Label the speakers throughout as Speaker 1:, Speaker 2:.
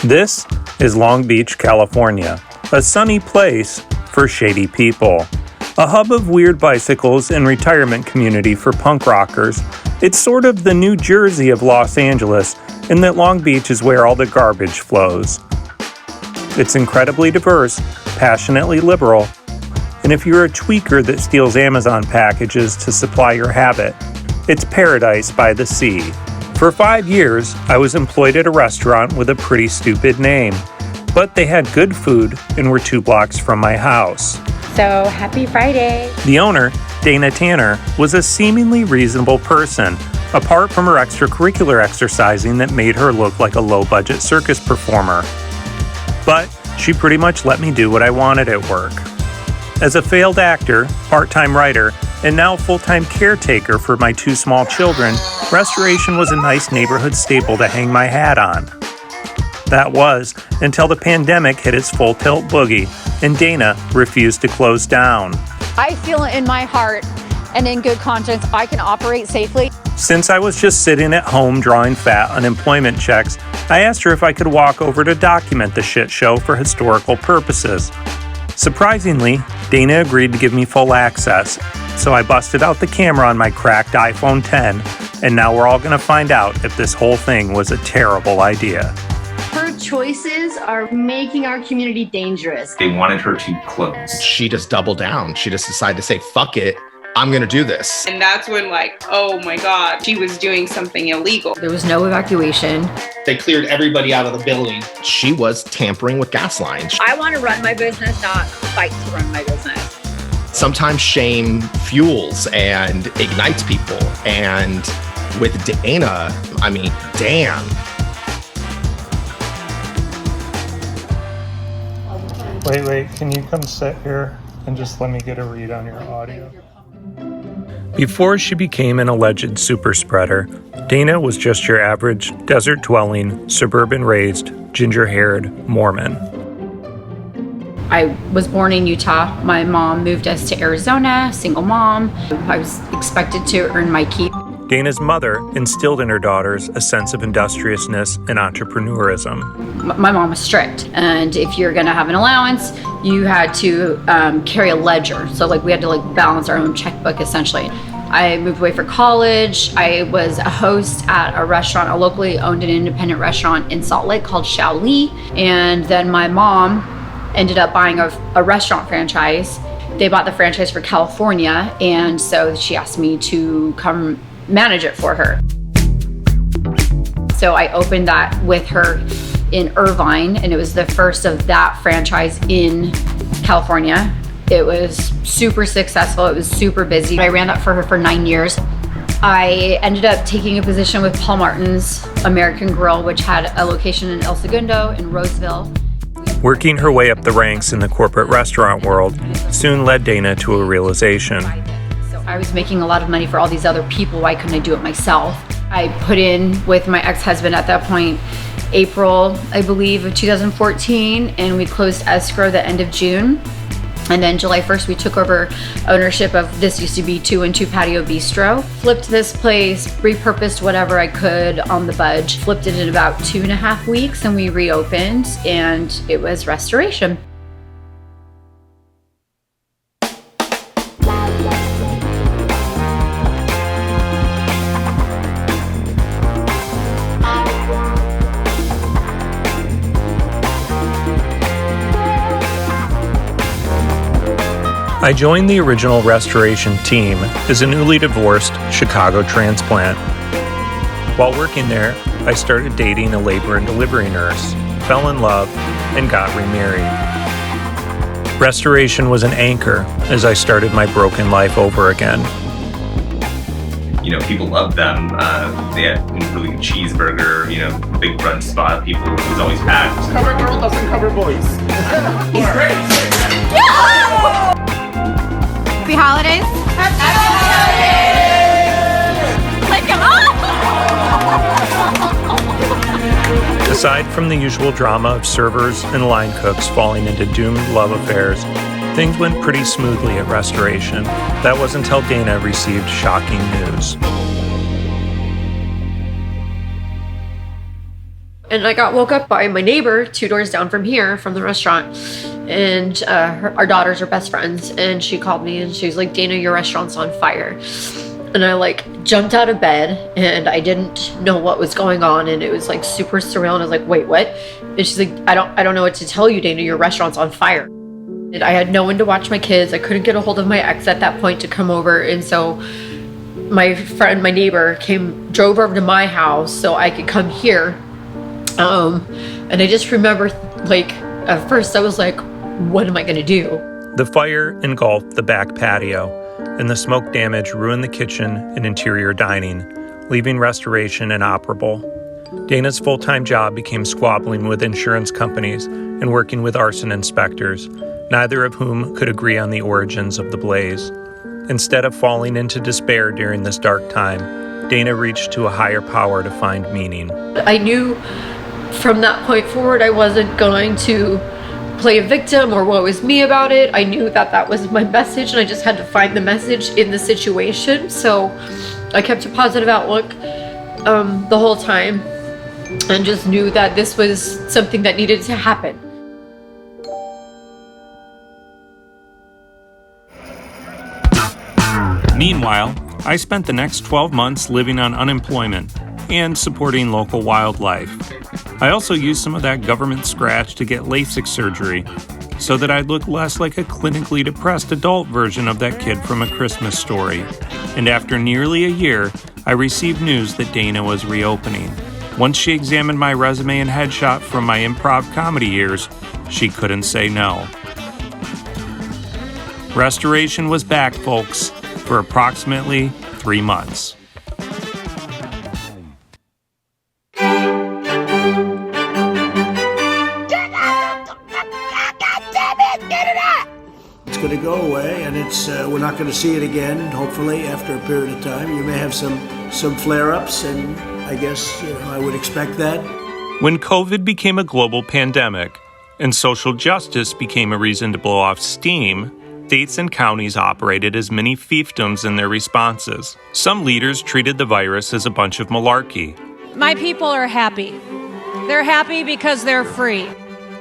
Speaker 1: This is Long Beach, California, a sunny place for shady people. A hub of weird bicycles and retirement community for punk rockers. It's sort of the New Jersey of Los Angeles, in that Long Beach is where all the garbage flows. It's incredibly diverse, passionately liberal, and if you're a tweaker that steals Amazon packages to supply your habit, it's paradise by the sea. For 5 years, I was employed at a restaurant with a pretty stupid name, but they had good food and were 2 blocks from my house.
Speaker 2: So, happy Friday.
Speaker 1: The owner, Dana Tanner, was a seemingly reasonable person, apart from her extracurricular exercising that made her look like a low-budget circus performer. But she pretty much let me do what I wanted at work. As a failed actor, part-time writer, and now full-time caretaker for my 2 small children, restoration was a nice neighborhood staple to hang my hat on. That was until the pandemic hit its full tilt boogie, and Dana refused to close down.
Speaker 2: I feel in my heart and in good conscience I can operate safely.
Speaker 1: Since I was just sitting at home drawing fat unemployment checks, I asked her if I could walk over to document the shit show for historical purposes. Surprisingly, Dana agreed to give me full access, so I busted out the camera on my cracked iPhone X, and now we're all gonna find out if this whole thing was a terrible idea.
Speaker 3: Her choices are making our community dangerous.
Speaker 4: They wanted her to close.
Speaker 5: She just doubled down. She just decided to say, fuck it, I'm going to do this.
Speaker 6: And that's when oh my God, she was doing something illegal.
Speaker 7: There was no evacuation.
Speaker 8: They cleared everybody out of the building.
Speaker 5: She was tampering with gas lines.
Speaker 9: I want to run my business, not fight to run my business.
Speaker 5: Sometimes shame fuels and ignites people. And with Dana, I mean, damn.
Speaker 1: Wait, can you come sit here and just let me get a read on your audio? Before she became an alleged super spreader, Dana was just your average desert-dwelling, suburban-raised, ginger-haired Mormon.
Speaker 7: I was born in Utah. My mom moved us to Arizona, single mom. I was expected to earn my keep.
Speaker 1: Dana's mother instilled in her daughters a sense of industriousness and entrepreneurism.
Speaker 7: My mom was strict, and if you're gonna have an allowance, you had to carry a ledger. So we had to balance our own checkbook essentially. I moved away for college. I was a host at a restaurant, a locally owned and independent restaurant in Salt Lake called Shaoli. And then my mom ended up buying a restaurant franchise. They bought the franchise for California, and so she asked me to come manage it for her. So I opened that with her in Irvine, and it was the first of that franchise in California. It was super successful. It was super busy. I ran that for her for 9 years. I ended up taking a position with Paul Martin's American Grill, which had a location in El Segundo and Roseville.
Speaker 1: Working her way up the ranks in the corporate restaurant world soon led Dana to a realization.
Speaker 7: I was making a lot of money for all these other people. Why couldn't I do it myself? I put in with my ex-husband at that point, April, I believe, of 2014, and we closed escrow the end of June. And then July 1st, we took over ownership of this used to be 2 and 2 Patio Bistro. Flipped this place, repurposed whatever I could on the budge. Flipped it in about 2.5 weeks, and we reopened, and it was restoration.
Speaker 1: I joined the original restoration team as a newly divorced Chicago transplant. While working there, I started dating a labor and delivery nurse, fell in love, and got remarried. Restoration was an anchor as I started my broken life over again.
Speaker 4: People loved them. They had a really good cheeseburger, big brunch spot. It was always packed.
Speaker 8: Cover girl doesn't cover boys.
Speaker 9: He's great. Happy holidays.
Speaker 1: Aside from the usual drama of servers and line cooks falling into doomed love affairs, things went pretty smoothly at restoration. That was until Dana received shocking news.
Speaker 10: And I got woke up by my neighbor 2 doors down from here, from the restaurant. And our daughters are best friends. And she called me and she was like, Dana, your restaurant's on fire. And I like jumped out of bed and I didn't know what was going on. And it was like super surreal. And I was like, wait, what? And she's like, I don't know what to tell you, Dana, your restaurant's on fire. And I had no one to watch my kids. I couldn't get a hold of my ex at that point to come over. And so my neighbor drove over to my house so I could come here. And I just remember, like, at first I was like, what am I going to do?
Speaker 1: The fire engulfed the back patio, and the smoke damage ruined the kitchen and interior dining, leaving restoration inoperable. Dana's full-time job became squabbling with insurance companies and working with arson inspectors, neither of whom could agree on the origins of the blaze. Instead of falling into despair during this dark time, Dana reached to a higher power to find meaning.
Speaker 10: I knew from that point forward I wasn't going to play a victim or woe is me about it. I knew that that was my message and I just had to find the message in the situation. So I kept a positive outlook the whole time and just knew that this was something that needed to happen.
Speaker 1: Meanwhile, I spent the next 12 months living on unemployment and supporting local wildlife. I also used some of that government scratch to get LASIK surgery so that I'd look less like a clinically depressed adult version of that kid from A Christmas Story. And after nearly a year, I received news that Dana was reopening. Once she examined my resume and headshot from my improv comedy years, she couldn't say no. Restoration was back, folks, for approximately 3 months.
Speaker 11: It's going to go away, and we're not going to see it again, hopefully, after a period of time. You may have some flare-ups, and I guess I would expect that.
Speaker 1: When COVID became a global pandemic and social justice became a reason to blow off steam, states and counties operated as mini fiefdoms in their responses. Some leaders treated the virus as a bunch of malarkey.
Speaker 12: My people are happy. They're happy because they're free.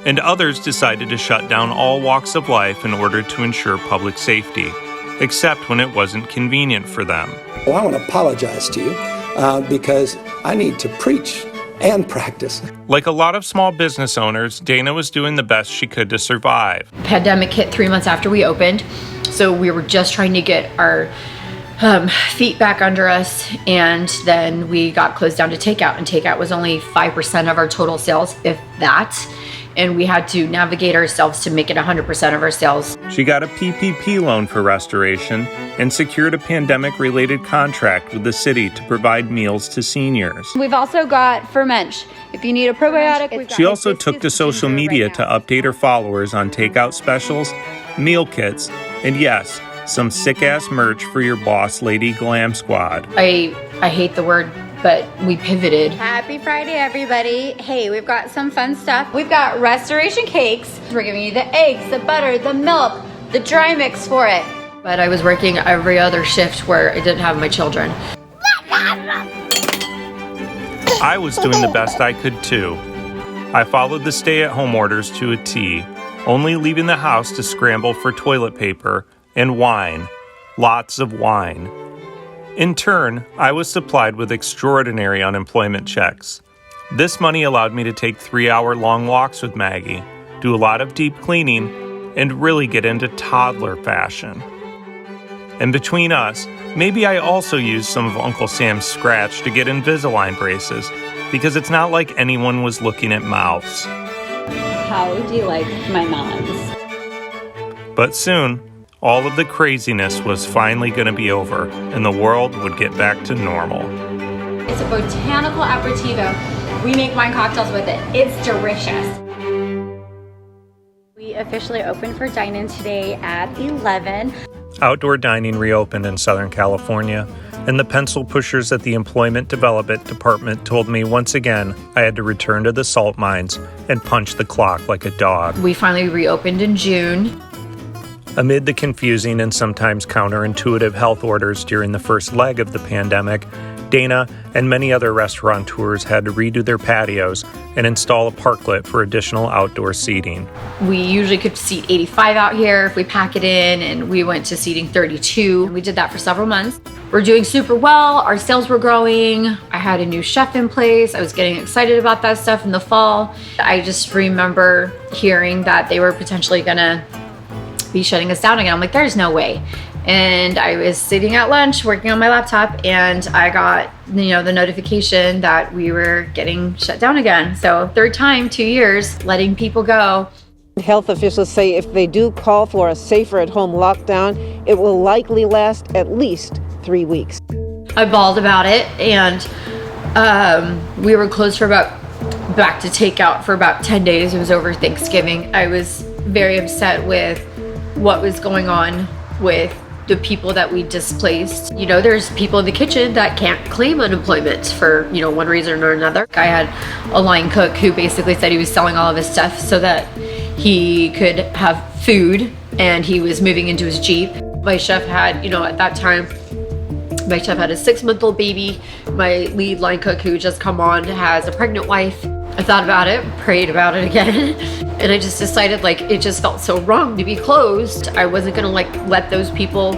Speaker 1: And others decided to shut down all walks of life in order to ensure public safety, except when it wasn't convenient for them.
Speaker 13: Well, I want to apologize to you because I need to preach and practice.
Speaker 1: Like a lot of small business owners, Dana was doing the best she could to survive.
Speaker 10: Pandemic hit 3 months after we opened, so we were just trying to get our feet back under us, and then we got closed down to takeout, and takeout was only 5% of our total sales, if that. And we had to navigate ourselves to make it 100% of our sales.
Speaker 1: She got a PPP loan for restoration and secured a pandemic-related contract with the city to provide meals to seniors.
Speaker 2: We've also got Fermench. If you need a probiotic, we've got.
Speaker 1: She also took to social media to update her followers on takeout specials, meal kits, and yes, some sick-ass merch for your boss lady glam squad.
Speaker 10: I hate the word, but we pivoted.
Speaker 9: Happy Friday, everybody. Hey, we've got some fun stuff. We've got restoration cakes. We're giving you the eggs, the butter, the milk, the dry mix for it.
Speaker 10: But I was working every other shift where I didn't have my children.
Speaker 1: I was doing the best I could too. I followed the stay-at-home orders to a T, only leaving the house to scramble for toilet paper and wine. Lots of wine. In turn, I was supplied with extraordinary unemployment checks. This money allowed me to take 3-hour-long walks with Maggie, do a lot of deep cleaning, and really get into toddler fashion. And between us, maybe I also used some of Uncle Sam's scratch to get Invisalign braces, because it's not like anyone was looking at mouths.
Speaker 9: How do you like my melons?
Speaker 1: But soon, all of the craziness was finally going to be over, and the world would get back to normal.
Speaker 9: It's a botanical aperitivo. We make wine cocktails with it. It's delicious. We officially opened for dine-in today at 11.
Speaker 1: Outdoor dining reopened in Southern California, and the pencil pushers at the Employment Development Department told me once again I had to return to the salt mines and punch the clock like a dog.
Speaker 10: We finally reopened in June.
Speaker 1: Amid the confusing and sometimes counterintuitive health orders during the first leg of the pandemic, Dana and many other restaurateurs had to redo their patios and install a parklet for additional outdoor seating.
Speaker 7: We usually could seat 85 out here if we pack it in, and we went to seating 32. We did that for several months. We're doing super well. Our sales were growing. I had a new chef in place. I was getting excited about that stuff in the fall. I just remember hearing that they were potentially gonna be shutting us down again. I'm like, there's no way. And I was sitting at lunch working on my laptop, and I got, the notification that we were getting shut down again. So third time, 2 years, letting people go.
Speaker 14: Health officials say if they do call for a safer at home lockdown, it will likely last at least 3 weeks.
Speaker 7: I bawled about it, and we were closed for back to takeout for about 10 days. It was over Thanksgiving. I was very upset with what was going on with the people that we displaced. There's people in the kitchen that can't claim unemployment for, one reason or another. I had a line cook who basically said he was selling all of his stuff so that he could have food, and he was moving into his Jeep. My chef had, at that time, my chef had a 6-month-old baby. My lead line cook, who just come on, has a pregnant wife. I thought about it, prayed about it again, and I just decided it just felt so wrong to be closed. I wasn't gonna let those people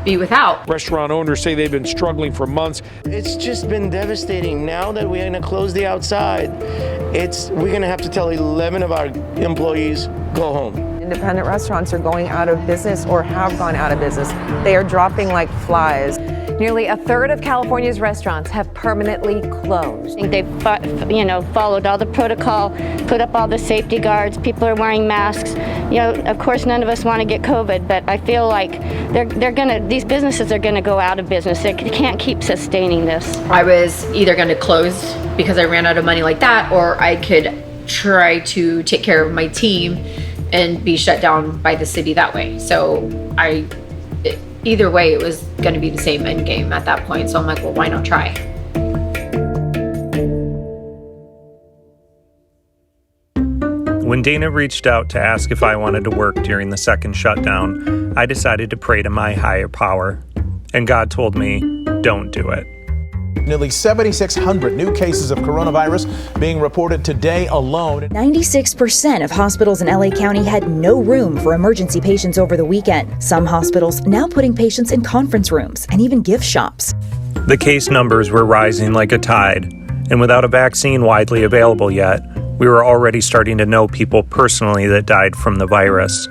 Speaker 7: be without.
Speaker 15: Restaurant owners say they've been struggling for months.
Speaker 16: It's just been devastating. Now that we're gonna close the outside, we're gonna have to tell 11 of our employees, go home.
Speaker 17: Independent restaurants are going out of business or have gone out of business. They are dropping like flies.
Speaker 18: Nearly a third of California's restaurants have permanently closed.
Speaker 19: They've followed all the protocol, put up all the safety guards, people are wearing masks. Of course none of us want to get COVID, but I feel like these businesses are gonna go out of business. They can't keep sustaining this.
Speaker 7: I was either gonna close because I ran out of money like that, or I could try to take care of my team and be shut down by the city that way. So either way, it was going to be the same end game at that point. So I'm like, well, why not try?
Speaker 1: When Dana reached out to ask if I wanted to work during the second shutdown, I decided to pray to my higher power. And God told me, don't do it.
Speaker 15: Nearly 7,600 new cases of coronavirus being reported today alone.
Speaker 20: 96% of hospitals in LA County had no room for emergency patients over the weekend. Some hospitals now putting patients in conference rooms and even gift shops.
Speaker 1: The case numbers were rising like a tide, and without a vaccine widely available yet, we were already starting to know people personally that died from the virus.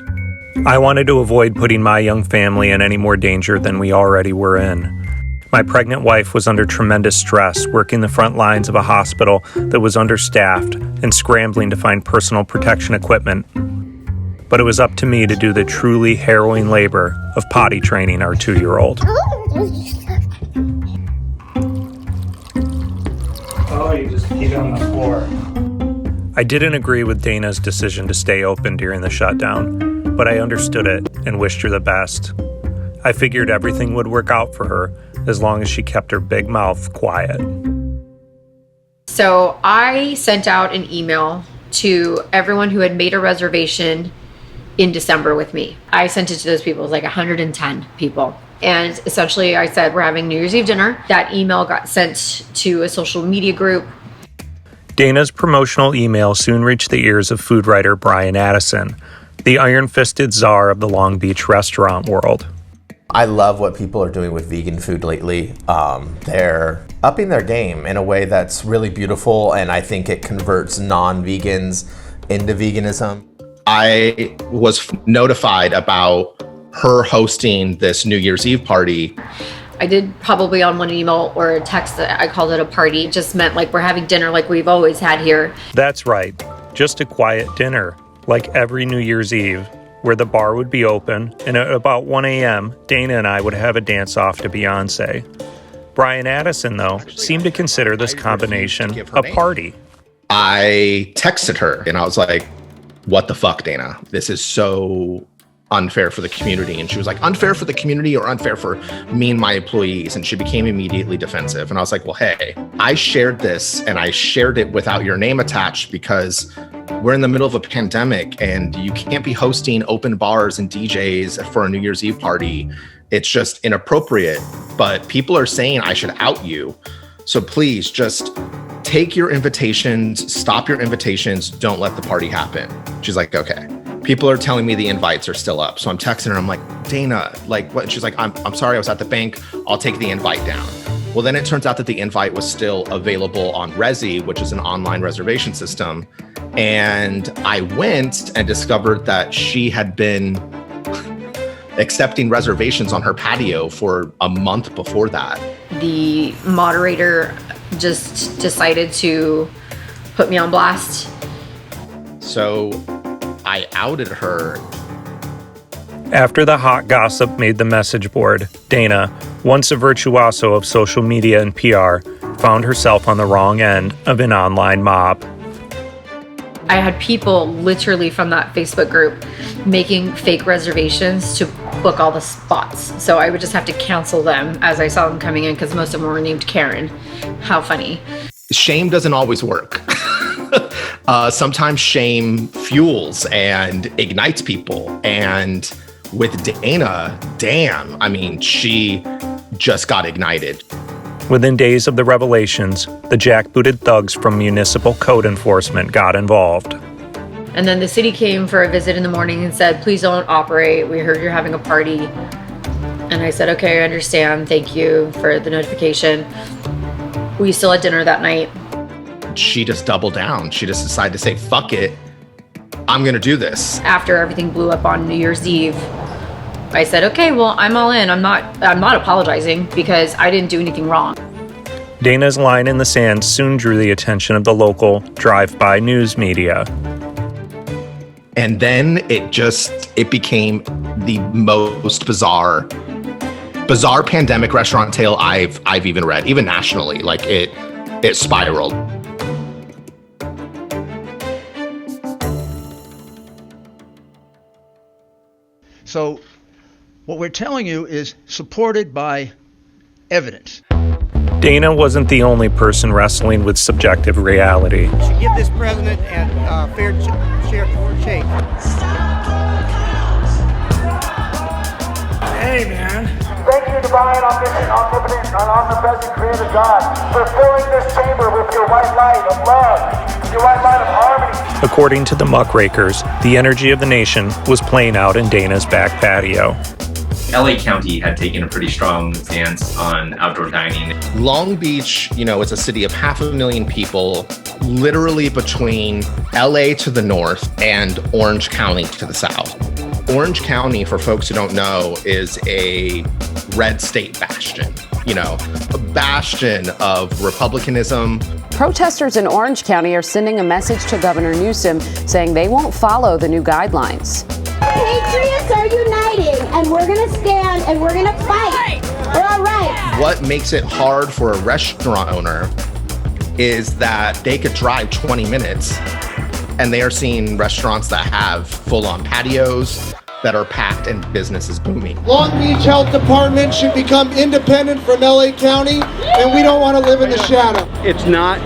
Speaker 1: I wanted to avoid putting my young family in any more danger than we already were in. My pregnant wife was under tremendous stress, working the front lines of a hospital that was understaffed and scrambling to find personal protection equipment. But it was up to me to do the truly harrowing labor of potty training our 2-year-old.
Speaker 21: Oh, you just peed on the floor.
Speaker 1: I didn't agree with Dana's decision to stay open during the shutdown, but I understood it and wished her the best. I figured everything would work out for her as long as she kept her big mouth quiet.
Speaker 7: So I sent out an email to everyone who had made a reservation in December with me. I sent it to those people. It was like 110 people. And essentially I said, we're having New Year's Eve dinner. That email got sent to a social media group.
Speaker 1: Dana's promotional email soon reached the ears of food writer Brian Addison, the iron-fisted czar of the Long Beach restaurant world.
Speaker 5: I love what people are doing with vegan food lately. They're upping their game in a way that's really beautiful, and I think it converts non-vegans into veganism.
Speaker 22: I was notified about her hosting this New Year's Eve party.
Speaker 7: I did probably on one email or a text that I called it a party. It just meant we're having dinner like we've always had here.
Speaker 1: That's right, just a quiet dinner, like every New Year's Eve, where the bar would be open, and at about 1 a.m., Dana and I would have a dance-off to Beyonce. Brian Addison, though, seemed to consider this combination a party.
Speaker 22: I texted her, and I was like, what the fuck, Dana? This is so unfair for the community. And she was like, unfair for the community or unfair for me and my employees? And she became immediately defensive. And I was like, well, hey, I shared this, and I shared it without your name attached because we're in the middle of a pandemic and you can't be hosting open bars and DJs for a New Year's Eve party. It's just inappropriate. But people are saying I should out you. So please just take your invitations, stop your invitations, don't let the party happen. She's like, okay. People are telling me the invites are still up. So I'm texting her, I'm like, Dana, like what? She's like, I'm sorry, I was at the bank. I'll take the invite down. Well, then it turns out that the invite was still available on Resy, which is an online reservation system. And I went and discovered that she had been accepting reservations on her patio for a month before that.
Speaker 7: The moderator just decided to put me on blast.
Speaker 22: So I outed her.
Speaker 1: After the hot gossip made the message board, Dana, once a virtuoso of social media and PR, found herself on the wrong end of an online mob.
Speaker 7: I had people literally from that Facebook group making fake reservations to book all the spots. So I would just have to cancel them as I saw them coming in because most of them were named Karen. How funny.
Speaker 22: Shame doesn't always work. Sometimes shame fuels and ignites people. And with Dana, damn, I mean, she just got ignited.
Speaker 1: Within days of the revelations, the jackbooted thugs from municipal code enforcement got involved.
Speaker 7: And then the city came for a visit in the morning and said, please don't operate. We heard you're having a party. And I said, okay, I understand. Thank you for the notification. We still had dinner that night.
Speaker 22: She just doubled down. She just decided to say, fuck it. I'm going to do this.
Speaker 7: After everything blew up on New Year's Eve, I said, okay, well, I'm all in. I'm not apologizing because I didn't do anything wrong.
Speaker 1: Dana's line in the sand soon drew the attention of the local drive-by news media.
Speaker 22: And then it became the most bizarre pandemic restaurant tale I've even read, even nationally. Like it spiraled.
Speaker 3: So what we're telling you is supported by evidence.
Speaker 1: Dana wasn't the only person wrestling with subjective reality.
Speaker 6: Should give this president a fair shake.
Speaker 23: Hey, man. Thank you, divine, omniscient, omnipotent, and omnipresent creator God, for filling this chamber with your white light of love, your white light of harmony.
Speaker 1: According to the muckrakers, the energy of the nation was playing out in Dana's back patio.
Speaker 4: LA County had taken a pretty strong stance on outdoor dining.
Speaker 22: Long Beach, it's a city of 500,000 people, literally between LA to the north and Orange County to the south. Orange County, for folks who don't know, is a red state bastion, a bastion of republicanism.
Speaker 24: Protesters in Orange County are sending a message to Governor Newsom saying they won't follow the new guidelines.
Speaker 25: Patriots are uniting, and we're going to stand, and we're going to fight. We're all right.
Speaker 22: What makes it hard for a restaurant owner is that they could drive 20 minutes, and they are seeing restaurants that have full-on patios that are packed and business is booming.
Speaker 26: Long Beach Health Department should become independent from LA County, and we don't want to live in the shadow.
Speaker 27: It's not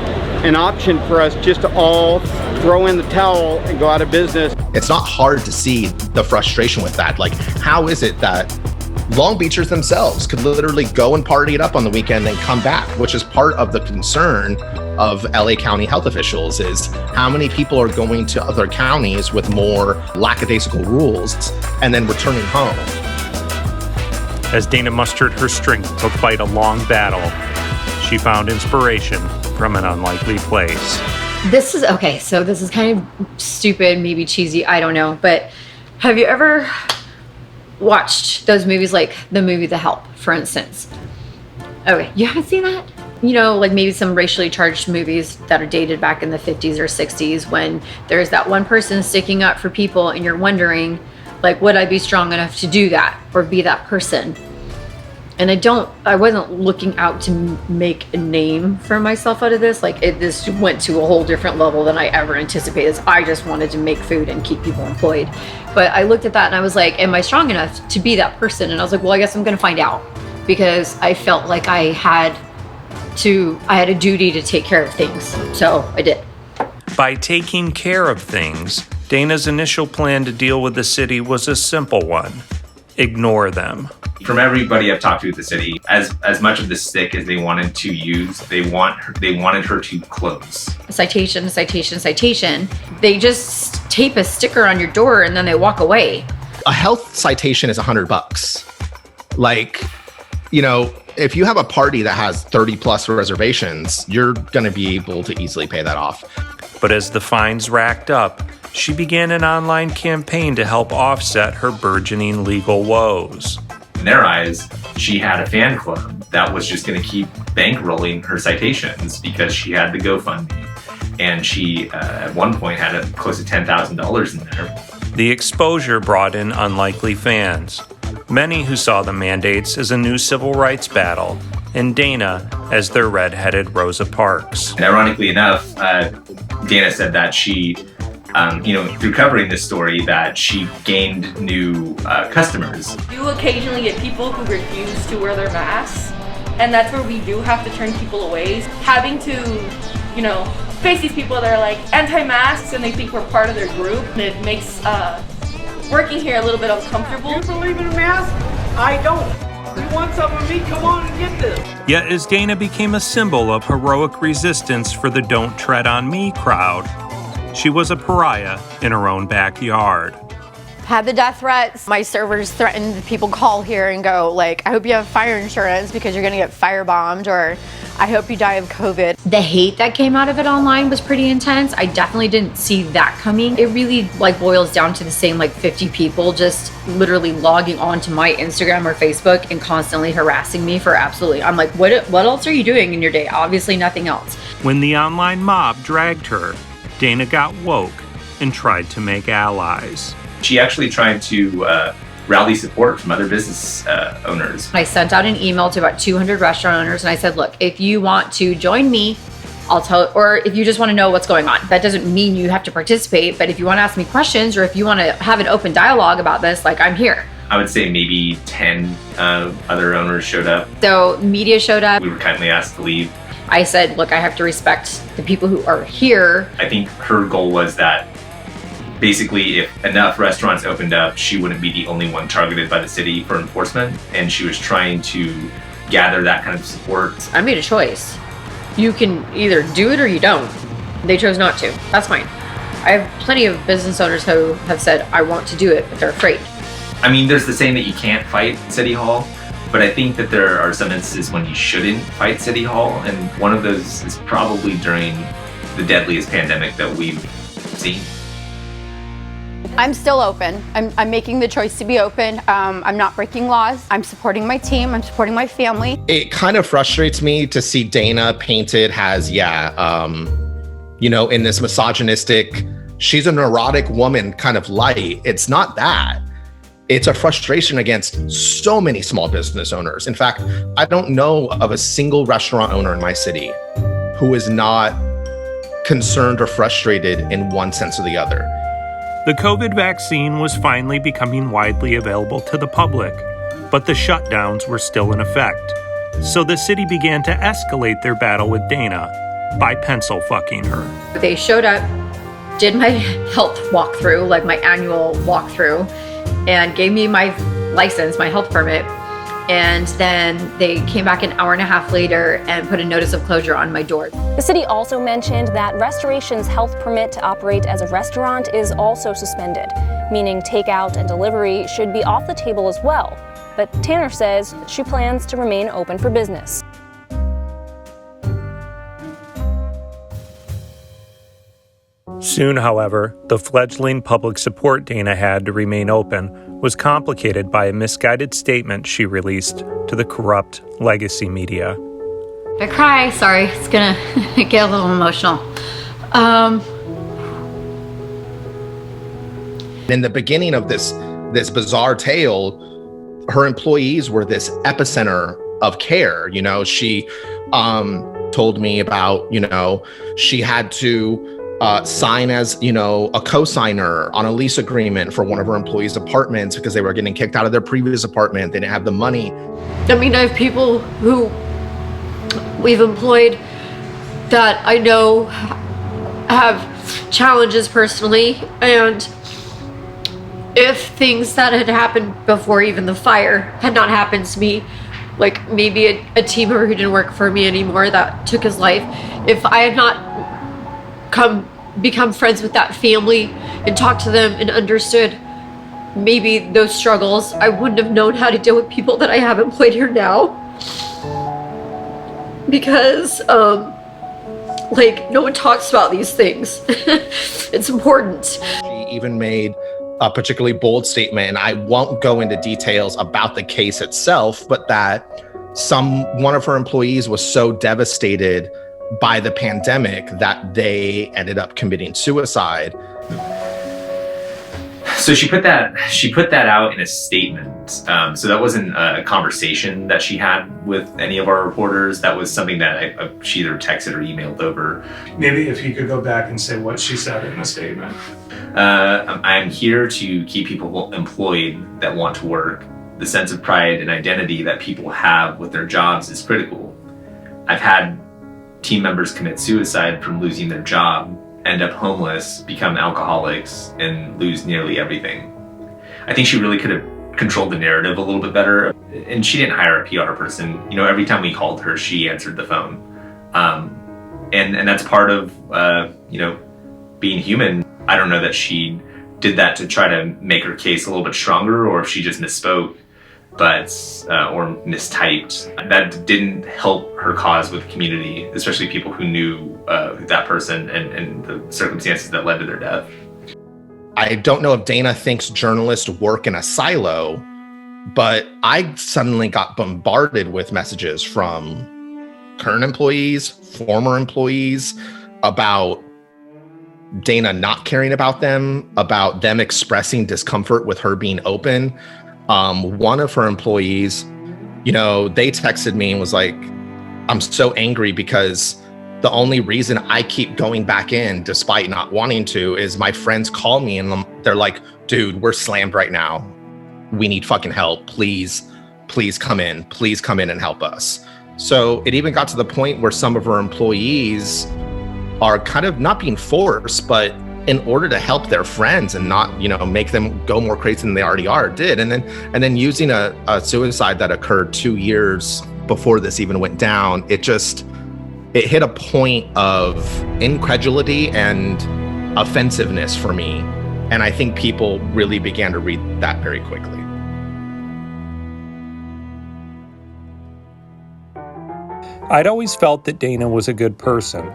Speaker 27: an option for us just to all throw in the towel and go out of business.
Speaker 22: It's not hard to see the frustration with that. Like, how is it that Long Beachers themselves could literally go and party it up on the weekend and come back, which is part of the concern of LA County health officials, is how many people are going to other counties with more lackadaisical rules and then returning home.
Speaker 1: As Dana mustered her strength to fight a long battle, she found inspiration from an unlikely place.
Speaker 7: This is kind of stupid, maybe cheesy, I don't know, but have you ever watched those movies, like the movie The Help, for instance? Okay, you haven't seen that? Like maybe some racially charged movies that are dated back in the 50s or 60s, when there's that one person sticking up for people and you're wondering, like, would I be strong enough to do that or be that person? And I wasn't looking out to make a name for myself out of this. Like, this went to a whole different level than I ever anticipated. I just wanted to make food and keep people employed. But I looked at that and I was like, am I strong enough to be that person? And I was like, well, I guess I'm gonna find out, because I felt like I had a duty to take care of things. So I did.
Speaker 1: By taking care of things, Dana's initial plan to deal with the city was a simple one: ignore them.
Speaker 4: from everybody I've talked to at the city, as much of the stick as they wanted to use, they wanted her to close.
Speaker 7: Citation, citation, citation. They just tape a sticker on your door and then they walk away.
Speaker 22: A health citation is $100. Like, you know, if you have a party that has 30 plus reservations, you're going to be able to easily pay that off.
Speaker 1: But as the fines racked up, she began an online campaign to help offset her burgeoning legal woes.
Speaker 4: In their eyes, she had a fan club that was just going to keep bankrolling her citations because she had the GoFundMe. And she, at one point, had close to $10,000 in there.
Speaker 1: The exposure brought in unlikely fans, many who saw the mandates as a new civil rights battle, and Dana as their red-headed Rosa Parks.
Speaker 4: And ironically enough, Dana said that she, through covering this story, that she gained new customers.
Speaker 2: We do occasionally get people who refuse to wear their masks, and that's where we do have to turn people away. Having to, face these people that are like anti-masks and they think we're part of their group, and it makes working here a little bit uncomfortable.
Speaker 6: You believe in a mask? I don't. You want some of me? Come on and get this.
Speaker 1: Yet as Dana became a symbol of heroic resistance for the Don't Tread on Me crowd, she was a pariah in her own backyard.
Speaker 8: Had the death threats. My servers threatened people call here and go like, I hope you have fire insurance because you're gonna get firebombed, or I hope you die of COVID.
Speaker 7: The hate that came out of it online was pretty intense. I definitely didn't see that coming. It really boils down to the same 50 people just literally logging onto my Instagram or Facebook and constantly harassing me for absolutely. I'm like, what else are you doing in your day? Obviously nothing else.
Speaker 1: When the online mob dragged her, Dana got woke and tried to make allies.
Speaker 4: She actually tried to rally support from other business owners.
Speaker 7: I sent out an email to about 200 restaurant owners and I said, look, if you want to join me, I'll tell, or if you just want to know what's going on, that doesn't mean you have to participate, but if you want to ask me questions or if you want to have an open dialogue about this, I'm here.
Speaker 4: I would say maybe 10 other owners showed up.
Speaker 7: So media showed up.
Speaker 4: We were kindly asked to leave.
Speaker 7: I said, look, I have to respect the people who are here.
Speaker 4: I think her goal was that basically, if enough restaurants opened up, she wouldn't be the only one targeted by the city for enforcement, and she was trying to gather that kind of support.
Speaker 7: I made a choice. You can either do it or you don't. They chose not to. That's fine. I have plenty of business owners who have said, I want to do it, but they're afraid.
Speaker 4: I mean, there's the saying that you can't fight City Hall, but I think that there are some instances when you shouldn't fight City Hall, and one of those is probably during the deadliest pandemic that we've seen.
Speaker 8: I'm still open. I'm making the choice to be open. I'm not breaking laws. I'm supporting my team. I'm supporting my family.
Speaker 22: It kind of frustrates me to see Dana painted as, in this misogynistic, she's a neurotic woman kind of light. It's not that. It's a frustration against so many small business owners. In fact, I don't know of a single restaurant owner in my city who is not concerned or frustrated in one sense or the other.
Speaker 1: The COVID vaccine was finally becoming widely available to the public, but the shutdowns were still in effect. So the city began to escalate their battle with Dana by pencil fucking her.
Speaker 7: They showed up, did my health walkthrough, my annual walkthrough, and gave me my license, my health permit. And then they came back an hour and a half later and put a notice of closure on my door.
Speaker 9: The city also mentioned that Restoration's health permit to operate as a restaurant is also suspended, meaning takeout and delivery should be off the table as well. But Tanner says she plans to remain open for business.
Speaker 1: Soon, however, the fledgling public support Dana had to remain open was complicated by a misguided statement she released to the corrupt legacy media.
Speaker 7: If I cry, sorry, it's gonna get a little emotional.
Speaker 22: In the beginning of this bizarre tale, her employees were this epicenter of care. She told me about, she had to sign as, a co-signer on a lease agreement for one of her employees' apartments because they were getting kicked out of their previous apartment. They didn't have the money.
Speaker 7: I mean, I have people who we've employed that I know have challenges personally, and
Speaker 10: if things that had happened before even the fire had not happened to me, like maybe a team member who didn't work for me anymore that took his life, if I had not become friends with that family and talked to them and understood maybe those struggles, I wouldn't have known how to deal with people that I have employed here now. Because like, no one talks about these things. It's important.
Speaker 22: She even made a particularly bold statement, and I won't go into details about the case itself, but that one of her employees was so devastated by the pandemic that they ended up committing suicide.
Speaker 4: So she put that out in a statement. So that wasn't a conversation that she had with any of our reporters. That was something that she either texted or emailed over.
Speaker 1: Maybe if you could go back and say what she said in the statement.
Speaker 4: I'm here to keep people employed that want to work. The sense of pride and identity that people have with their jobs is critical. I've had team members commit suicide from losing their job, end up homeless, become alcoholics, and lose nearly everything. I think she really could have controlled the narrative a little bit better. And she didn't hire a PR person. You know, every time we called her, she answered the phone. And that's part of, being human. I don't know that she did that to try to make her case a little bit stronger, or if she just misspoke, or mistyped. That didn't help her cause with the community, especially people who knew that person and the circumstances that led to their death.
Speaker 22: I don't know if Dana thinks journalists work in a silo, but I suddenly got bombarded with messages from current employees, former employees, about Dana not caring about them expressing discomfort with her being open. One of her employees, they texted me and was like, I'm so angry because the only reason I keep going back in despite not wanting to is my friends call me and they're like, dude, we're slammed right now. We need fucking help. Please come in. Please come in and help us. So it even got to the point where some of her employees are kind of not being forced, but in order to help their friends and not, make them go more crazy than they already did. And then using a suicide that occurred 2 years before this even went down, it hit a point of incredulity and offensiveness for me. And I think people really began to read that very quickly.
Speaker 1: I'd always felt that Dana was a good person.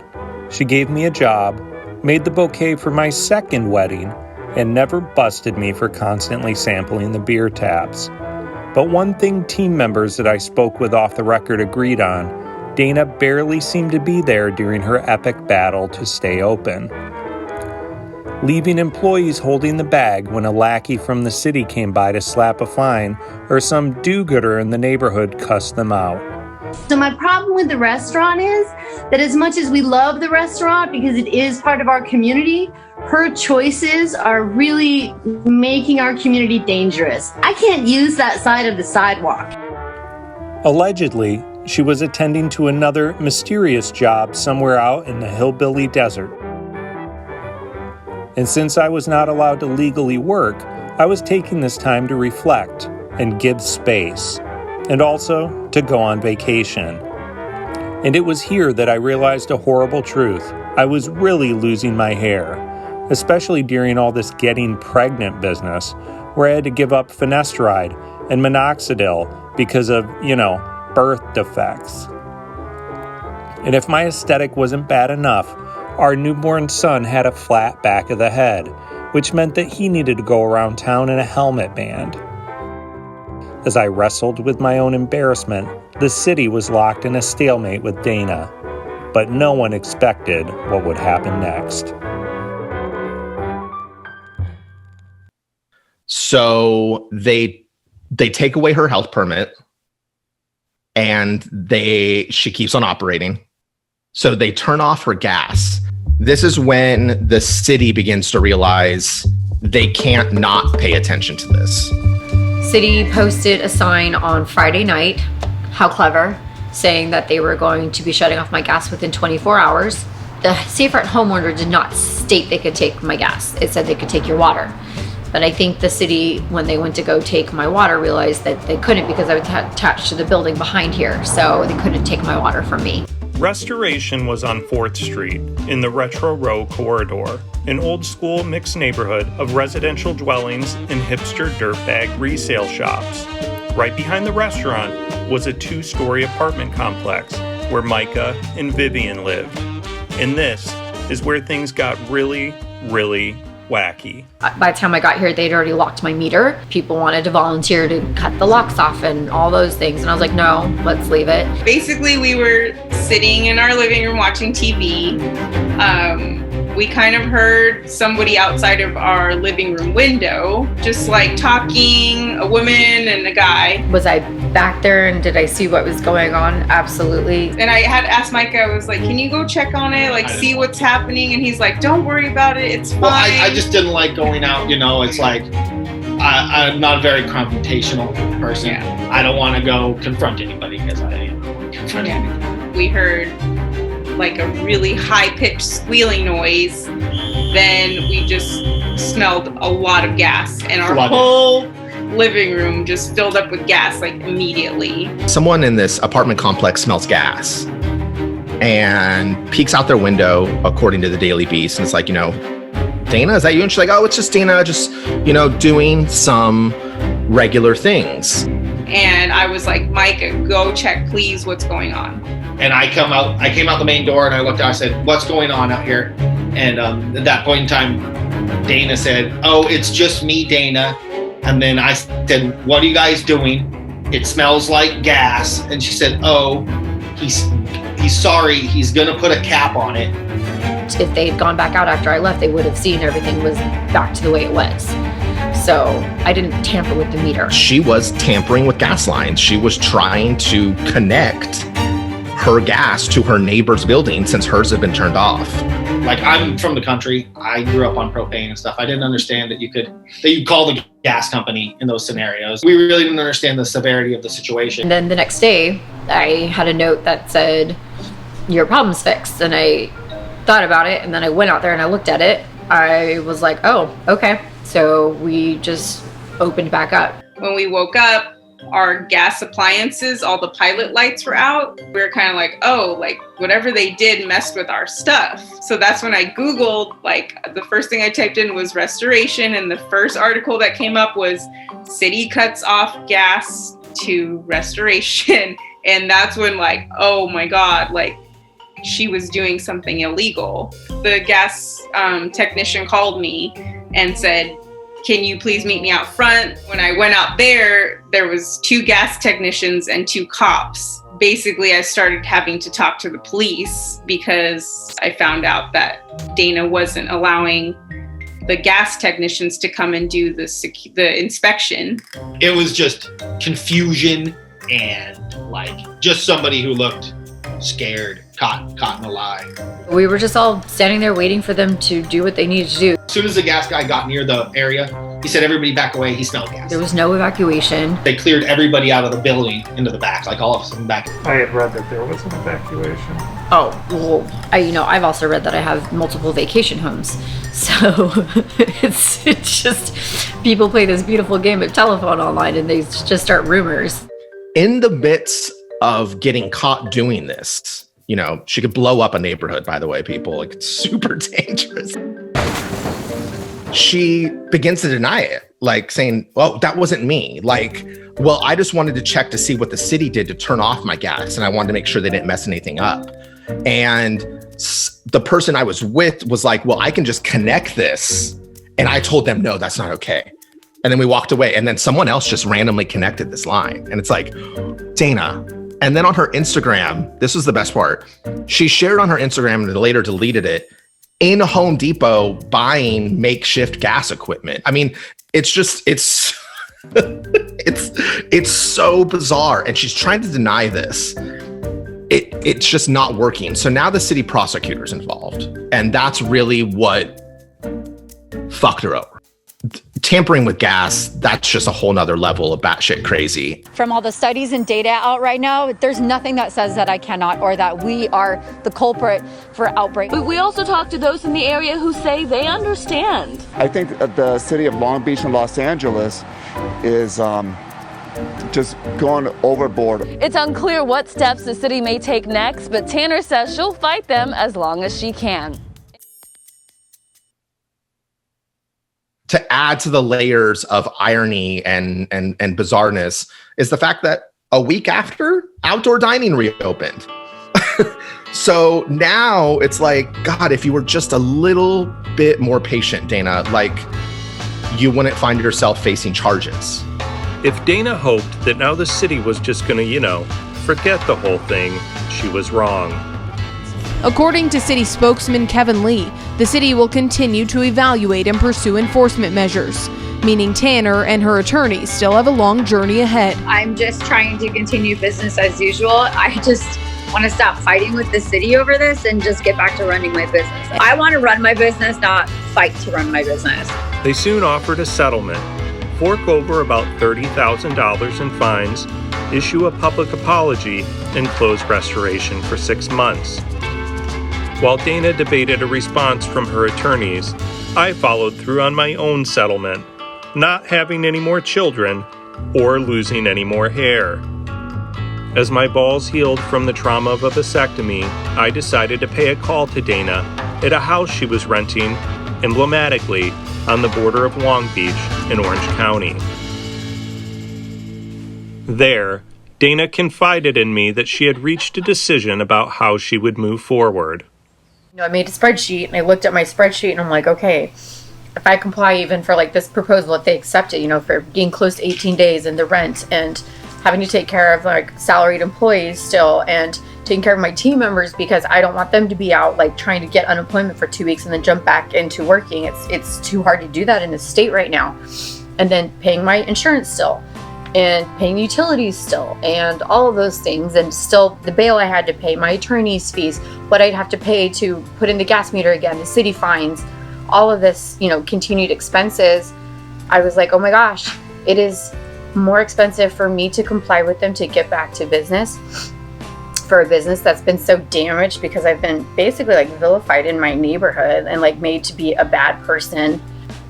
Speaker 1: She gave me a job, made the bouquet for my second wedding, and never busted me for constantly sampling the beer taps. But one thing team members that I spoke with off the record agreed on, Dana barely seemed to be there during her epic battle to stay open. Leaving employees holding the bag when a lackey from the city came by to slap a fine, or some do-gooder in the neighborhood cussed them out.
Speaker 11: So my problem with the restaurant is that as much as we love the restaurant because it is part of our community, her choices are really making our community dangerous. I can't use that side of the sidewalk.
Speaker 1: Allegedly, she was attending to another mysterious job somewhere out in the hillbilly desert. And since I was not allowed to legally work, I was taking this time to reflect and give space, and also to go on vacation. And it was here that I realized a horrible truth. I was really losing my hair, especially during all this getting pregnant business, where I had to give up finasteride and minoxidil because of, birth defects. And if my aesthetic wasn't bad enough, our newborn son had a flat back of the head, which meant that he needed to go around town in a helmet band. As I wrestled with my own embarrassment, the city was locked in a stalemate with Dana, but no one expected what would happen next.
Speaker 22: So they take away her health permit, and she keeps on operating. So they turn off her gas. This is when the city begins to realize they can't not pay attention to this.
Speaker 10: City posted a sign on Friday night, how clever, saying that they were going to be shutting off my gas within 24 hours. The Safer at Home order did not state they could take my gas. It said they could take your water.
Speaker 7: But I think the city, when they went to go take my water, realized that they couldn't because I was attached to the building behind here. So they couldn't take my water from me.
Speaker 1: Restoration was on 4th Street in the Retro Row corridor, an old-school mixed neighborhood of residential dwellings and hipster dirtbag resale shops. Right behind the restaurant was a 2-story apartment complex where Micah and Vivian lived. And this is where things got really, really wacky.
Speaker 7: By the time I got here, they'd already locked my meter. People wanted to volunteer to cut the locks off and all those things. And I was like, no, let's leave it.
Speaker 12: Basically, we were sitting in our living room watching TV. We kind of heard somebody outside of our living room window, just like talking, a woman and a guy.
Speaker 7: Was I back there and did I see what was going on? Absolutely.
Speaker 12: And I had asked Micah, I was like, can you go check on it? Like, see what's happening? And he's like, don't worry about it. It's fine.
Speaker 13: Well, I just didn't like going out, you know, it's like, I'm not a very confrontational person. Yeah. I don't want to go confront anybody because I don't want to confront anybody.
Speaker 12: We heard like a really high-pitched squealing noise. Then we just smelled a lot of gas, and our whole living room just filled up with gas like immediately.
Speaker 22: Someone in this apartment complex smells gas and peeks out their window, according to the Daily Beast, and it's like, you know, Dana, is that you? And she's like, oh, it's just Dana, just, you know, doing some regular things.
Speaker 12: And I was like, Micah, go check, please, what's going on.
Speaker 13: And I came out the main door and I looked out, I said, what's going on out here? And at that point in time, Dana said, oh, it's just me, Dana. And then I said, what are you guys doing? It smells like gas. And she said, oh, he's sorry, he's gonna put a cap on it.
Speaker 7: If they had gone back out after I left, they would have seen everything was back to the way it was. So I didn't tamper with the meter.
Speaker 22: She was tampering with gas lines. She was trying to connect her gas to her neighbor's building since hers had been turned off.
Speaker 13: Like, I'm from the country. I grew up on propane and stuff. I didn't understand that you'd call the gas company in those scenarios. We really didn't understand the severity of the situation.
Speaker 7: And then the next day, I had a note that said, your problem's fixed. And I thought about it, and then I went out there and I looked at it. I was like, oh, okay. So we just opened back up.
Speaker 12: When we woke up, our gas appliances, all the pilot lights were out. We were kind of like, oh, like whatever they did messed with our stuff. So that's when I Googled, like the first thing I typed in was restoration. And the first article that came up was city cuts off gas to restoration. And that's when like, oh my God, like she was doing something illegal. The gas technician called me and said, can you please meet me out front? When I went out there, there was 2 gas technicians and 2 cops. Basically, I started having to talk to the police because I found out that Dana wasn't allowing the gas technicians to come and do the inspection.
Speaker 13: It was just confusion and like just somebody who looked scared, caught in a lie.
Speaker 7: We were just all standing there waiting for them to do what they needed to do.
Speaker 13: As soon as the gas guy got near the area, he said, everybody back away, he smelled gas.
Speaker 7: There was no evacuation.
Speaker 13: They cleared everybody out of the building into the back, like all of us in the back.
Speaker 21: I had read that there was an evacuation.
Speaker 7: Oh, well, I've also read that I have multiple vacation homes. So it's just, people play this beautiful game of telephone online and they just start rumors.
Speaker 22: In the midst of getting caught doing this, you know, she could blow up a neighborhood, by the way, people. Like, it's super dangerous. She begins to deny it, like saying, well, that wasn't me. Like, well, I just wanted to check to see what the city did to turn off my gas, and I wanted to make sure they didn't mess anything up. And the person I was with was like, well, I can just connect this. And I told them, no, that's not okay. And then we walked away, and then someone else just randomly connected this line. And it's like, Dana. And then on her Instagram, this was the best part. She shared on her Instagram and later deleted it, in Home Depot buying makeshift gas equipment. I mean, it's just, it's so bizarre. And she's trying to deny this. It's just not working. So now the city prosecutor's involved. And that's really what fucked her over. tampering with gas, that's just a whole nother level of batshit crazy.
Speaker 8: From all the studies and data out right now, there's nothing that says that I cannot or that we are the culprit for outbreak.
Speaker 14: But we also talked to those in the area who say they understand.
Speaker 15: I think the city of Long Beach and Los Angeles is just going overboard.
Speaker 14: It's unclear what steps the city may take next, but Tanner says she'll fight them as long as she can.
Speaker 22: To add to the layers of irony and bizarreness is the fact that a week after, outdoor dining reopened. So now it's like, God, if you were just a little bit more patient, Dana, like you wouldn't find yourself facing charges.
Speaker 1: If Dana hoped that now the city was just going to, forget the whole thing, she was wrong.
Speaker 16: According to city spokesman Kevin Lee, the city will continue to evaluate and pursue enforcement measures, meaning Tanner and her attorneys still have a long journey ahead.
Speaker 7: I'm just trying to continue business as usual. I just want to stop fighting with the city over this and just get back to running my business. I want to run my business, not fight to run my business.
Speaker 1: They soon offered a settlement, fork over about $30,000 in fines, issue a public apology, and close restoration for 6 months. While Dana debated a response from her attorneys, I followed through on my own settlement, not having any more children or losing any more hair. As my balls healed from the trauma of a vasectomy, I decided to pay a call to Dana at a house she was renting, emblematically, on the border of Long Beach in Orange County. There, Dana confided in me that she had reached a decision about how she would move forward.
Speaker 7: I made a spreadsheet and I looked at my spreadsheet and I'm like, okay, if I comply even for like this proposal, if they accept it, for being closed 18 days and the rent and having to take care of like salaried employees still and taking care of my team members because I don't want them to be out like trying to get unemployment for 2 weeks and then jump back into working. It's too hard to do that in the state right now. And then paying my insurance still and paying utilities still and all of those things, and still the bail I had to pay, my attorney's fees, what I'd have to pay to put in the gas meter again, the city fines, all of this, continued expenses. I was like, oh my gosh, it is more expensive for me to comply with them to get back to business, for a business that's been so damaged because I've been basically like vilified in my neighborhood and like made to be a bad person.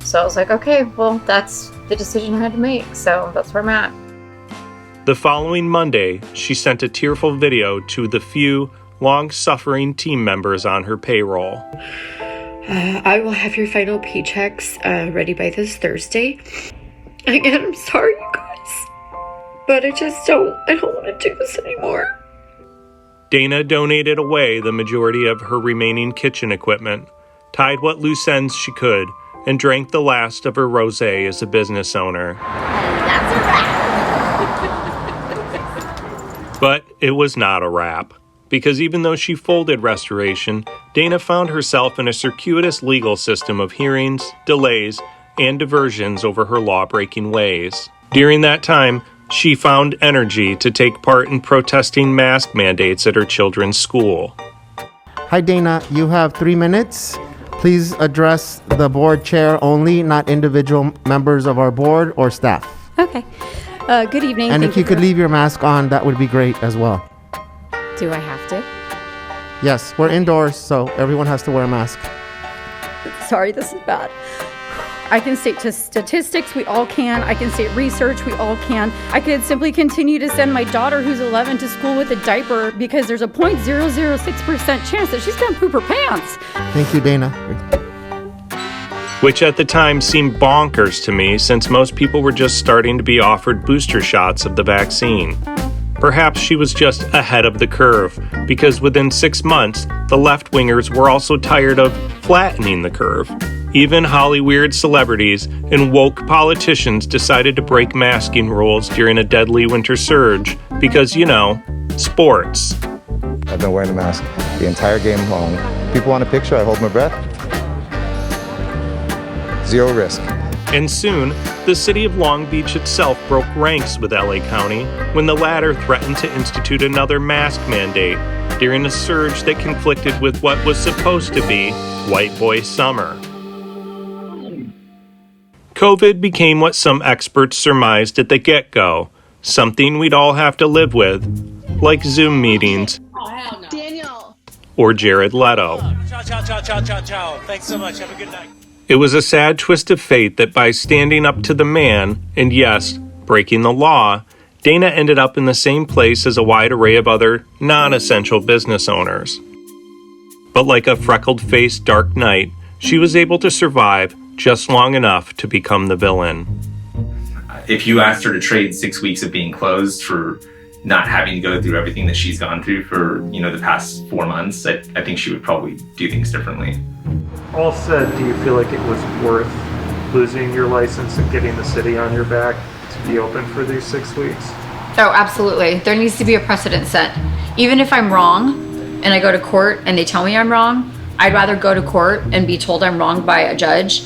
Speaker 7: So I was like, okay, well, that's the decision I had to make. So that's where I'm at.
Speaker 1: The following Monday, she sent a tearful video to the few long-suffering team members on her payroll.
Speaker 10: I will have your final paychecks ready by this Thursday. Again, I'm sorry, you guys, but I don't want to do this anymore.
Speaker 1: Dana donated away the majority of her remaining kitchen equipment, tied what loose ends she could, and drank the last of her rosé as a business owner.
Speaker 10: That's a wrap.
Speaker 1: But it was not a wrap, because even though she folded restoration, Dana found herself in a circuitous legal system of hearings, delays, and diversions over her law-breaking ways. During that time, she found energy to take part in protesting mask mandates at her children's school.
Speaker 26: Hi, Dana. You have 3 minutes. Please address the board chair only, not individual members of our board or staff.
Speaker 7: Okay. Good evening.
Speaker 26: And if you could leave your mask on, that would be great as well.
Speaker 7: Do I have to?
Speaker 26: Yes, we're indoors, so everyone has to wear a mask.
Speaker 7: Sorry, this is bad. I can state statistics, we all can. I can state research, we all can. I could simply continue to send my daughter who's 11 to school with a diaper because there's a 0.006% chance that she's gonna poop her pants.
Speaker 26: Thank you, Dana.
Speaker 1: Which at the time seemed bonkers to me, since most people were just starting to be offered booster shots of the vaccine. Perhaps she was just ahead of the curve, because within 6 months, the left-wingers were also tired of flattening the curve. Even Hollyweird celebrities and woke politicians decided to break masking rules during a deadly winter surge because, sports.
Speaker 17: I've been wearing a mask the entire game long. People want a picture, I hold my breath. Zero risk.
Speaker 1: And soon, the city of Long Beach itself broke ranks with LA County when the latter threatened to institute another mask mandate during a surge that conflicted with what was supposed to be White Boy Summer. COVID became what some experts surmised at the get-go, something we'd all have to live with, like Zoom meetings or Jared Leto.
Speaker 3: Ciao. Thanks so much. Have a good night.
Speaker 1: It was a sad twist of fate that by standing up to the man, and yes, breaking the law, Dana ended up in the same place as a wide array of other non-essential business owners. But like a freckled-faced dark knight, she was able to survive just long enough to become the villain.
Speaker 4: If you asked her to trade 6 weeks of being closed for not having to go through everything that she's gone through for, the past 4 months, I think she would probably do things differently.
Speaker 21: All said, do you feel like it was worth losing your license and getting the city on your back to be open for these 6 weeks?
Speaker 7: Oh, absolutely. There needs to be a precedent set. Even if I'm wrong and I go to court and they tell me I'm wrong, I'd rather go to court and be told I'm wrong by a judge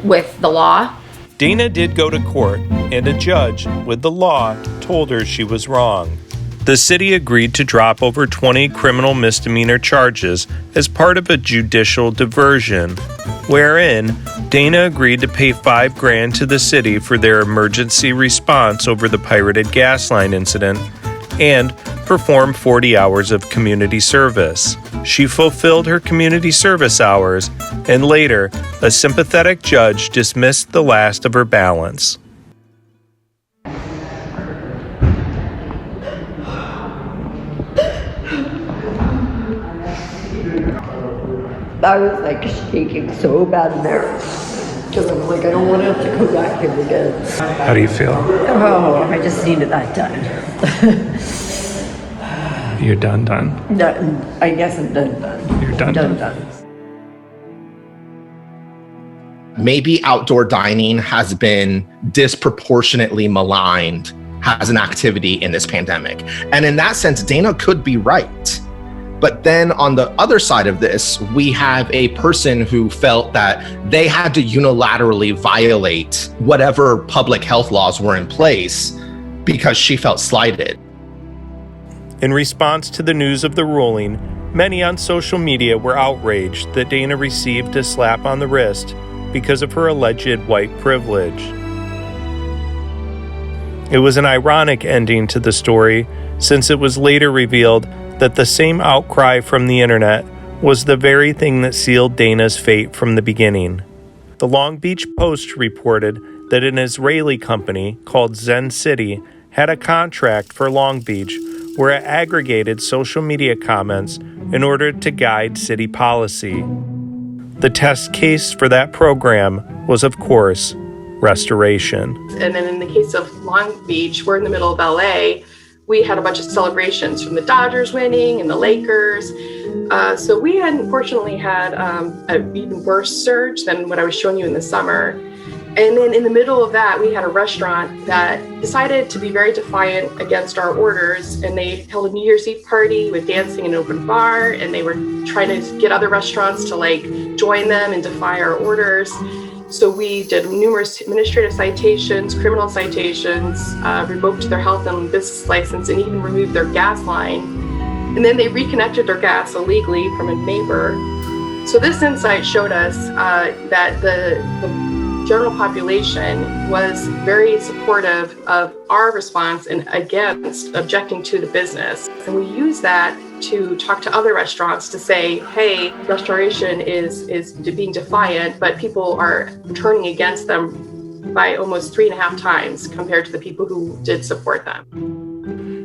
Speaker 7: with the law.
Speaker 1: Dana did go to court, and a judge with the law told her she was wrong. The city agreed to drop over 20 criminal misdemeanor charges as part of a judicial diversion, wherein Dana agreed to pay $5,000 to the city for their emergency response over the pirated gas line incident and perform 40 hours of community service. She fulfilled her community service hours, and later, a sympathetic judge dismissed the last of her balance.
Speaker 5: I was like shaking so bad in there because I'm like, I don't want to have to go back here again.
Speaker 21: How do you feel?
Speaker 5: Oh, I just needed that done.
Speaker 21: You're done?
Speaker 5: Done. I guess I'm done.
Speaker 21: You're done.
Speaker 22: Maybe outdoor dining has been disproportionately maligned as an activity in this pandemic. And in that sense, Dana could be right. But then on the other side of this, we have a person who felt that they had to unilaterally violate whatever public health laws were in place because she felt slighted.
Speaker 1: In response to the news of the ruling, many on social media were outraged that Dana received a slap on the wrist because of her alleged white privilege. It was an ironic ending to the story, since it was later revealed that the same outcry from the internet was the very thing that sealed Dana's fate from the beginning. The Long Beach Post reported that an Israeli company called Zen City had a contract for Long Beach where it aggregated social media comments in order to guide city policy. The test case for that program was, of course, restoration.
Speaker 18: And then in the case of Long Beach, we're in the middle of LA. We had a bunch of celebrations from the Dodgers winning and the Lakers. So we had, unfortunately, had an even worse surge than what I was showing you in the summer. And then in the middle of that, we had a restaurant that decided to be very defiant against our orders. And they held a New Year's Eve party with dancing in an open bar. And they were trying to get other restaurants to join them and defy our orders. So we did numerous administrative citations, criminal citations, revoked their health and business license, and even removed their gas line. And then they reconnected their gas illegally from a neighbor. So this insight showed us that the general population was very supportive of our response and against objecting to the business. And we use that to talk to other restaurants to say, hey, restoration is being defiant, but people are turning against them by almost 3.5 times compared to the people who did support them.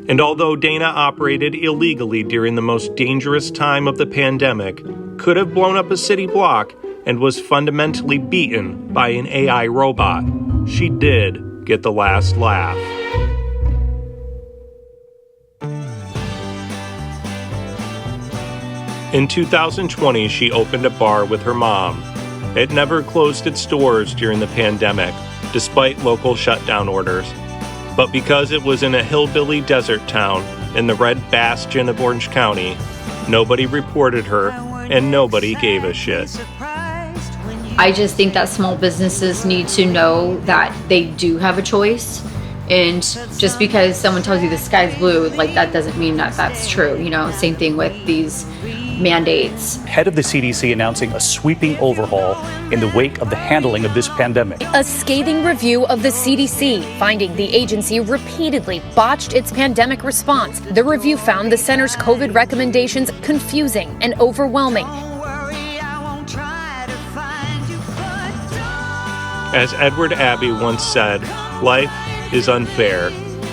Speaker 1: And although Dana operated illegally during the most dangerous time of the pandemic, could have blown up a city block, and was fundamentally beaten by an AI robot, she did get the last laugh. In 2020, she opened a bar with her mom. It never closed its doors during the pandemic, despite local shutdown orders. But because it was in a hillbilly desert town in the red bastion of Orange County, nobody reported her and nobody gave a shit.
Speaker 7: I just think that small businesses need to know that they do have a choice. And just because someone tells you the sky's blue, that doesn't mean that that's true. Same thing with these mandates.
Speaker 2: Head of the CDC announcing a sweeping overhaul in the wake of the handling of this pandemic.
Speaker 19: A scathing review of the CDC, finding the agency repeatedly botched its pandemic response. The review found the center's COVID recommendations confusing and overwhelming.
Speaker 1: As Edward Abbey once said, life is unfair,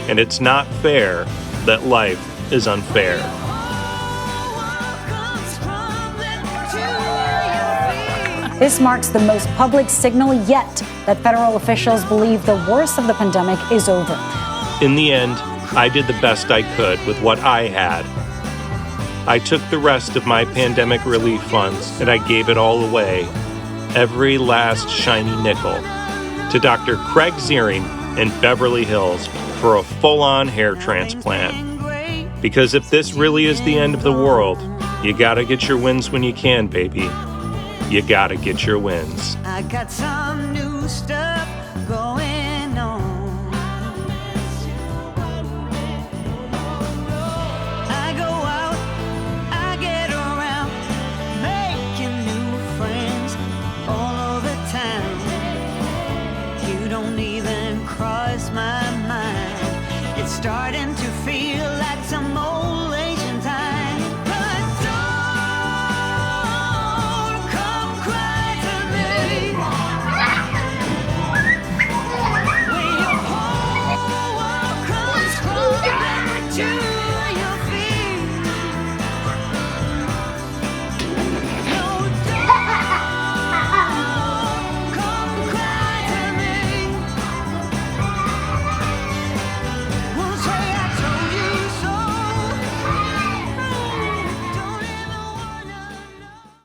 Speaker 1: and it's not fair that life is unfair.
Speaker 20: This marks the most public signal yet that federal officials believe the worst of the pandemic is over.
Speaker 1: In the end, I did the best I could with what I had. I took the rest of my pandemic relief funds and I gave it all away, every last shiny nickel, to Dr. Craig Ziering in Beverly Hills for a full-on hair transplant. Because if this really is the end of the world, you gotta get your wins when you can, baby. You gotta get your wins.
Speaker 23: I got some new stuff going on. I go out, I get around, making new friends all over town. You don't even cross my mind. It's starting to feel like some old Asian time. You